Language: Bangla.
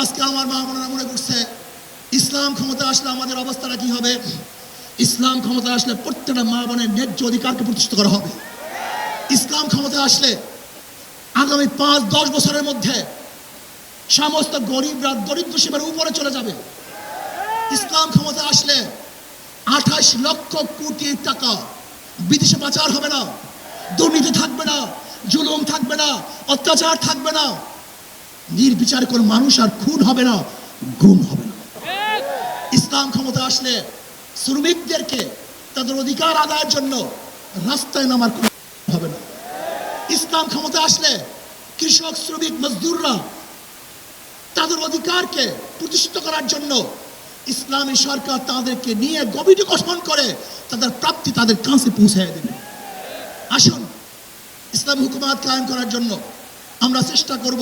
আজকে আমার মা বোনেরা মনে করছে ইসলাম ক্ষমতা আসলে আমাদের অবস্থাটা কি হবে। ইসলাম ক্ষমতা আসলে প্রত্যেকটা মা বোনের ন্যায্য অধিকারকে প্রতিষ্ঠিত করা হবে। ইসলাম ক্ষমতা আসলে আগামী ৫-১০ বছরের মধ্যে সমস্ত গরিবরা দরিদ্র সীমার উপরে চলে যাবে। ইসলাম ক্ষমতা আসলে ২৮ লক্ষ কোটি টাকা বিদেশে পাচার হবে না, দুর্নীতি থাকবে না, জুলুম থাকবে না, অত্যাচার থাকবে না, নির্বিচারে কোনো মানুষ আর খুন হবে না, গুম হবে না। ইসলাম ক্ষমতা আসলে শ্রমিকদেরকে তাদের অধিকার আদায়ের জন্য রাস্তায় নামার হবে না। ইসলাম ক্ষমতা আসলে কৃষক, শ্রমিক, মজদুররা তাদের অধিকারকে প্রতিষ্ঠিত করার জন্য ইসলামী সরকার তাদেরকে নিয়ে কমিটি গঠন করে তাদের প্রাপ্তি তাদের কাছে পৌঁছে দেবে। আসুন ইসলামী হুকুমাত কায়েম করার জন্য আমরা চেষ্টা করব।